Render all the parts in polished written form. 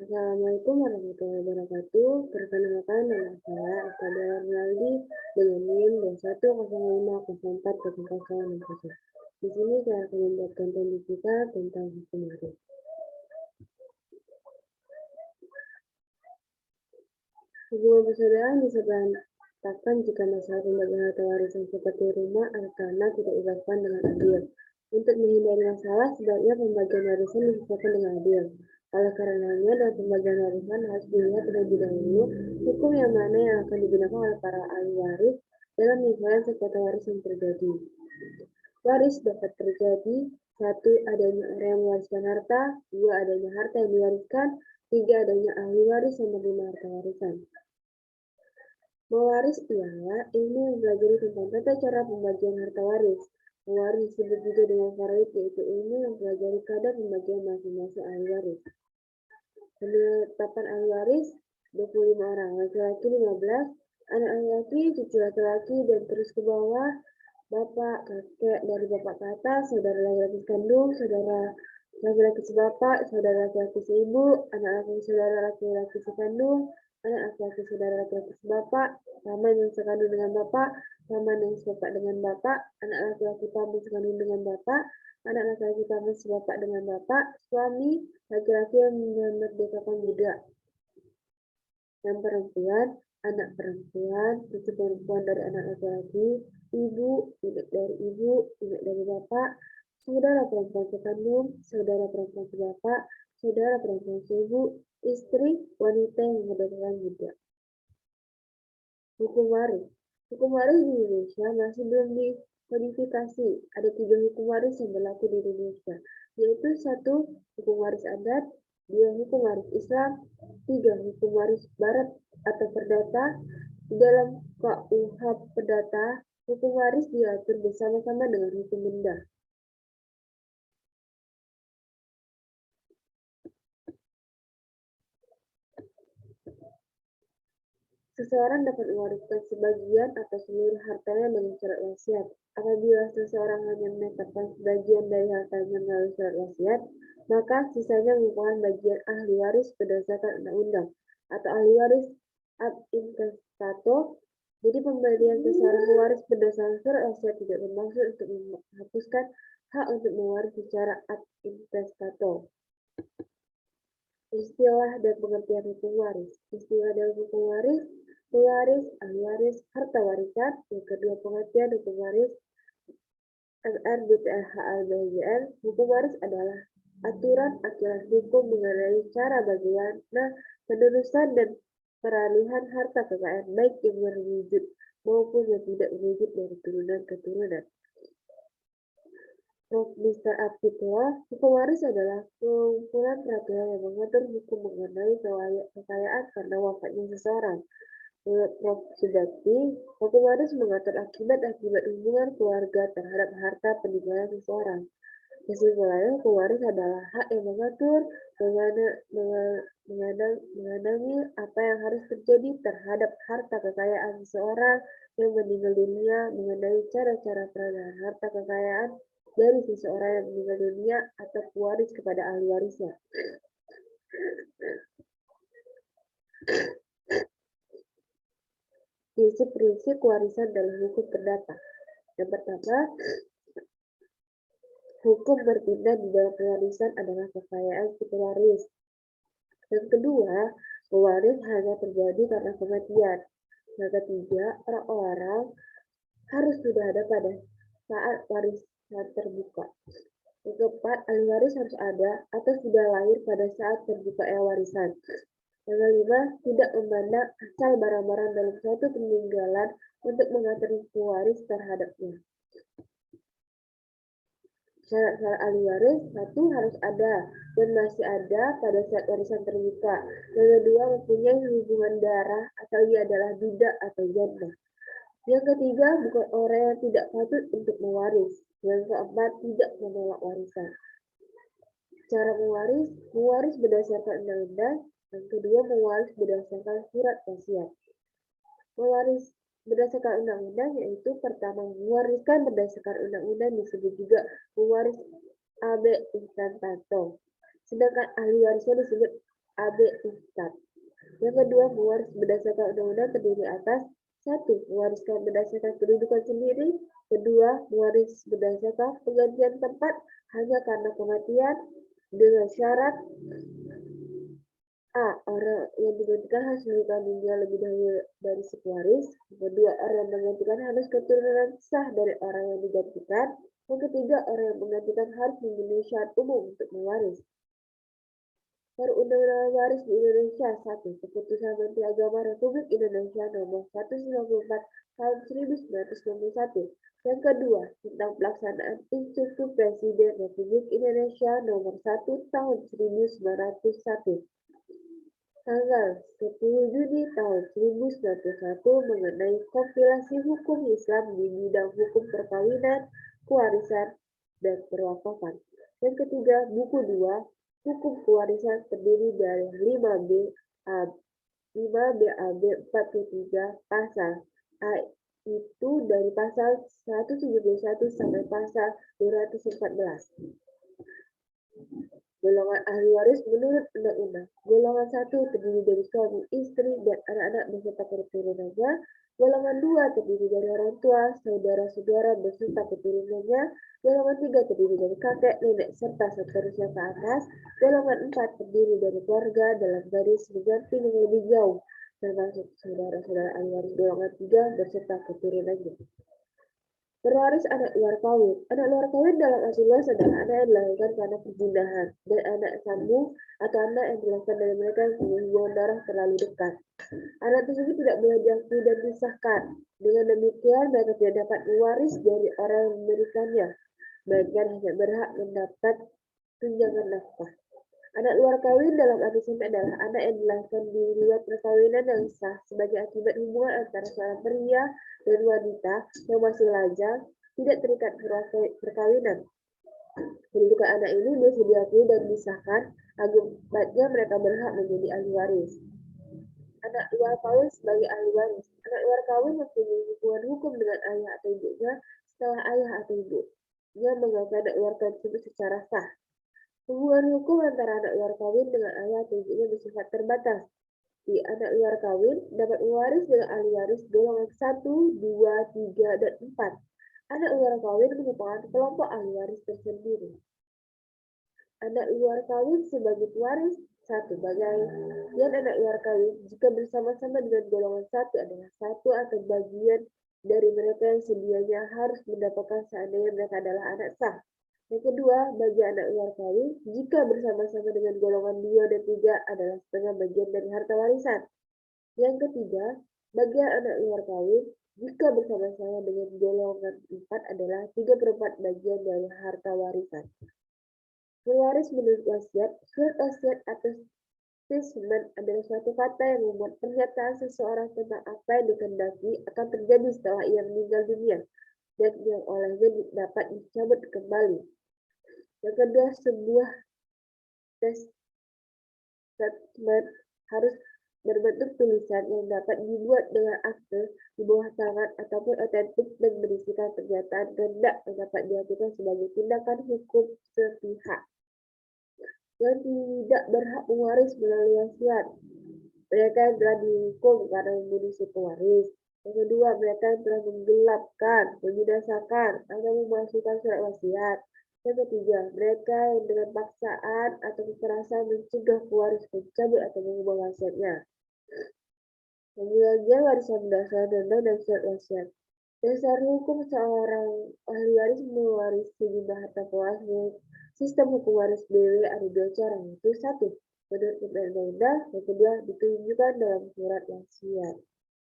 Assalamualaikum warahmatullahi wabarakatuh. Perkenalkan, nama saya Astabella Rinaldi dengan NIM 2105040060. Di sini saya akan membuatkan topik kita tentang hukum waris. Hubungan persaudaraan bisa berantakan jika masalah pembagian harta warisan seperti rumah atau tanah tidak dilakukan dengan adil. Untuk menghindari masalah, sebaiknya pembagian warisan diselesaikan dengan adil. Oleh karenanya, dalam pembagian warisan harus dilihat terlebih dahulu hukum yang mana yang akan digunakan oleh para ahli waris dalam penyelesaian sengketa waris yang terjadi. Waris dapat terjadi: 1. Adanya orang yang mewariskan harta. 2. Adanya harta yang diwariskan. 3. Adanya ahli waris yang menerima harta warisan. Mewaris ialah ilmu yang mempelajari tentang tata cara pembagian harta waris. Mewaris disebut juga dengan faraid, yaitu ilmu yang mempelajari kadar pembagian masing-masing ahli waris. Penetapan ahli waris 25 orang, laki-laki 15, anak laki-laki, cucu laki-laki, dan terus ke bawah, bapak, kakek, dari bapak ke atas, saudara laki-laki sekandung, saudara laki-laki sebapak, saudara laki-laki seibu, anak laki-laki saudara laki-laki sekandung, anak laki-laki saudara laki-laki sebapak, paman yang sekandung dengan bapak, paman yang sebapak dengan bapak, anak laki-laki paman sekandung dengan bapak, anak laki-laki paman sebapak dengan bapak, suami laki-laki yang memerdekakan budak. Yang perempuan, anak perempuan, cucu perempuan dari anak laki-laki, ibu, inek dari ibu, inek dari bapak, saudara perempuan sekandung, saudara perempuan sebapak, saudara perempuan seibu, istri, wanita yang memerdekakan budak. Hukum waris. Hukum waris di Indonesia masih belum dikodifikasi. Ada 3 hukum waris yang berlaku di Indonesia, yaitu 1. Hukum waris adat, 2. Hukum waris Islam, 3. Hukum waris Barat atau Perdata. Di dalam KUH Perdata, hukum waris diatur bersama-sama dengan hukum benda. Seseorang dapat mewariskan sebagian atau seluruh hartanya dengan syarat wasiat. Apabila seseorang hanya menetapkan sebagian dari hartanya melalui syarat wasiat, maka sisanya merupakan bagian ahli waris berdasarkan undang-undang atau ahli waris ad intestato. Jadi pemberian seseorang mewaris berdasarkan syarat wasiat tidak bermaksud untuk menghapuskan hak untuk mewaris secara ad intestato. Istilah dan pengertian hukum waris. Istilah dalam hukum waris: pewaris, ahli waris, harta warisan. Yang kedua, pengertian hukum waris MR/BPLH/LBHJN. Hukum waris adalah aturan hukum mengenai cara bagaimana penerusan dan peralihan harta kekayaan baik yang berwujud maupun yang tidak berwujud dari turunan ke turunan. Prof. Mr. Abdullah, hukum waris adalah kumpulan peraturan yang mengatur hukum mengenai kekayaan karena wafatnya seseorang. Menurut Prof. Subakti, hukum waris mengatur akibat-akibat hubungan keluarga terhadap harta peninggalan seseorang. Kesimpulannya, hukum waris adalah hak yang mengatur mengenai apa yang harus terjadi terhadap harta kekayaan seseorang yang meninggal dunia, mengenai cara-cara perolehan harta kekayaan dari seseorang yang meninggal dunia atau pewaris kepada ahli warisnya. Prinsip-prinsip warisan dalam hukum perdata. Yang pertama, hukum bertindak di dalam pewarisan adalah kekayaan si pewaris. Yang kedua, pewaris hanya terjadi karena kematian. Yang ketiga, orang-orang harus sudah ada pada saat warisan terbuka. Yang keempat, ahli waris harus ada atau sudah lahir pada saat terbukanya warisan. Yang kelima, tidak memandang asal barang-barang dalam suatu peninggalan untuk mengatur pewaris terhadapnya. Syarat-syarat ahli waris: 1. Harus ada dan masih ada pada saat warisan terbuka. Yang kedua, mempunyai hubungan darah atau ia adalah duda atau janda. Yang ketiga, bukan orang yang tidak patut untuk mewaris. Yang keempat, tidak menolak warisan. Cara mewaris berdasarkan undang-undang. Yang kedua, mewaris berdasarkan surat wasiat. Mewaris berdasarkan undang-undang yaitu pertama, mewariskan berdasarkan undang-undang disebut juga mewaris ab intestato. Sedangkan ahli warisnya disebut AB Ustad. Yang kedua, mewaris berdasarkan undang-undang terdiri atas 1. Mewariskan berdasarkan kedudukan sendiri. Kedua, mewaris berdasarkan penggantian tempat hanya karena kematian dengan syarat A. Orang yang digantikan harus meninggal dunia lebih dahulu dari si pewaris. Yang kedua, orang yang menggantikan harus keturunan sah dari orang yang digantikan. Yang ketiga, orang yang menggantikan harus memenuhi syarat umum untuk mewaris. Perundang-undangan waris di Indonesia 1. Keputusan Menteri Agama Republik Indonesia Nomor 194 Tahun 1991. Yang kedua, tentang pelaksanaan Instruksi Presiden Republik Indonesia Nomor 1 Tahun 1901. Tanggal 10 Juni tahun 1901 mengenai kompilasi hukum Islam di bidang hukum perkawinan, kewarisan, dan perwakafan. Yang ketiga, buku 2, hukum kewarisan terdiri dari 5B AB 43 pasal A itu dari pasal 171 sampai pasal 214. Golongan ahli waris menurut undang-undang. Golongan 1 terdiri dari suami, istri, dan anak-anak beserta keturunannya. Golongan 2 terdiri dari orang tua, saudara-saudara beserta keturunannya. Golongan 3 terdiri dari kakek, nenek, serta seterusnya ke atas. Golongan 4 terdiri dari keluarga dalam garis berganti yang lebih jauh, termasuk saudara-saudara ahli waris golongan 3 beserta keturunannya. Pewaris anak luar kawin. Anak luar kawin dalam arti luas adalah anak yang dilahirkan karena perpindahan, dan anak sambung atau anak yang dilahirkan dari mereka yang punya hubungan darah terlalu dekat. Anak tersebut tidak boleh diakui dan disahkan. Dengan demikian, mereka tidak dapat mewaris dari orang yang memberikannya, melainkan hanya berhak mendapat tunjangan nafkah. Anak luar kawin dalam arti sempit adalah anak yang dilahirkan di luar perkawinan yang sah sebagai akibat hubungan antara seorang pria dan wanita yang masih lajang, tidak terikat perkawinan. Kedudukan anak ini biasa diakui dan disahkan, akibatnya mereka berhak menjadi ahli waris. Anak luar kawin sebagai ahli waris. Anak luar kawin mempunyai hubungan hukum dengan ayah atau ibunya setelah ayah atau ibunya mengakui anak luar kawin tersebut secara sah. Hubungan hukum antara anak luar kawin dengan ayah atau ibunya bersifat terbatas. Di anak luar kawin dapat mewaris dengan ahli waris golongan 1, 2, 3, dan 4. Anak luar kawin merupakan kelompok ahli waris tersendiri. Anak luar kawin sebagai pewaris 1. Bagian anak luar kawin jika bersama-sama dengan golongan 1 adalah satu atau bagian dari mereka yang sedianya harus mendapatkan seandainya mereka adalah anak sah. Yang kedua, bagi anak luar kawin, jika bersama-sama dengan golongan 2 dan 3 adalah setengah bagian dari harta warisan. Yang ketiga, bagi anak luar kawin, jika bersama-sama dengan golongan 4 adalah 3/4 bagian dari harta warisan. Pewaris menurut wasiat. Surat wasiat atau testament adalah suatu kata yang membuat pernyataan seseorang tentang apa yang dikehendaki akan terjadi setelah ia meninggal dunia dan yang olehnya dapat dicabut kembali. Yang kedua, sebuah testament harus berbentuk tulisan yang dapat dibuat dengan akte di bawah tangan ataupun otentik dan berisikan pernyataan kehendak yang dapat diartikan sebagai tindakan hukum sepihak. Yang tidak berhak mewaris melalui wasiat. Mereka yang telah dihukum karena membunuh si pewaris. Yang kedua, mereka yang telah menggelapkan, membinasakan, atau memasukkan surat wasiat. Yang ketiga, mereka yang dengan paksaan atau kekerasan mencegah pewaris mencabut atau mengubah wasiatnya. Pembagian warisan berdasarkan undang dan surat wasiat. Dasar hukum seorang ahli waris mewaris sejumlah harta pewaris. Sistem hukum waris BW ada dua cara, yaitu 1. Menurut undang-undang, yang kedua ditunjukkan dalam surat wasiat.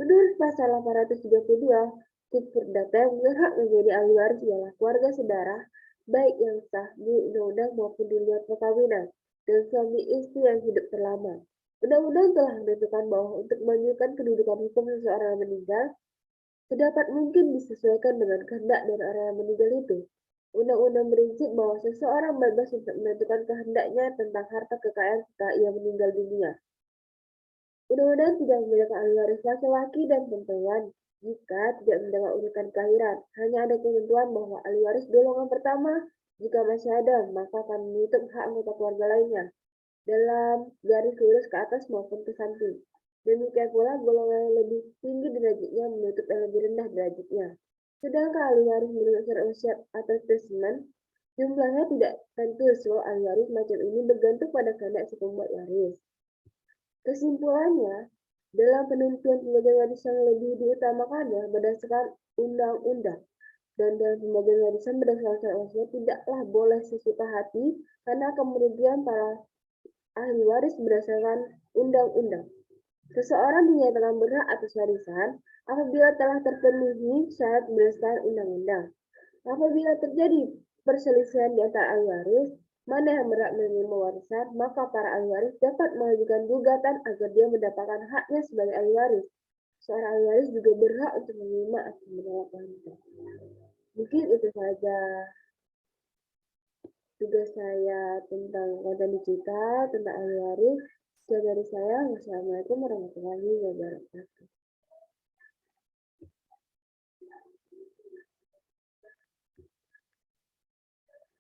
Menurut pasal 832, perdata yang berhak menjadi ahli waris ialah keluarga saudara, baik yang sah di undang-undang maupun di luar perkawinan, dan suami istri yang hidup terlama. Undang-undang telah menentukan bahwa untuk menunjukkan kedudukan hukum seseorang yang meninggal, sedapat mungkin disesuaikan dengan kehendak dari orang yang meninggal itu. Undang-undang prinsip bahwa seseorang bebas untuk menentukan kehendaknya tentang harta kekayaan setelah ia meninggal dunia. Undang-undang tidak membedakan ahli waris laki-laki dan perempuan jika tidak mendapat urutan kelahiran. Hanya ada ketentuan bahwa ahli waris golongan pertama jika masih ada, maka akan menutup hak anggota keluarga lainnya. dalam garis lurus ke atas maupun ke samping. Demikian pula golongan yang lebih tinggi derajatnya menutup yang lebih rendah derajatnya. Sedangkan ahli waris menurut syarat wasiat atau spesimen, jumlahnya tidak tentu sebab ahli waris macam ini bergantung pada kehendak si pembuat waris. Kesimpulannya, dalam penentuan pembagian waris yang lebih diutamakan adalah berdasarkan undang-undang. Dan dalam pembagian warisan berdasarkan syarat wasiat tidaklah boleh sesuka hati karena akan merugikan para ahli waris berdasarkan undang-undang. Seseorang dinyatakan berhak atas warisan apabila telah terpenuhi syarat berdasarkan undang-undang. Apabila terjadi perselisihan di antara ahli waris, mana yang berhak menerima warisan, maka para ahli waris dapat mengajukan gugatan agar dia mendapatkan haknya sebagai ahli waris. Seorang ahli waris juga berhak untuk menerima atau menolak warisan. Mungkin itu saja tugas saya tentang konten digital, tentang ahli waris. Sekian dari saya. Wassalamualaikum warahmatullahi wabarakatuh.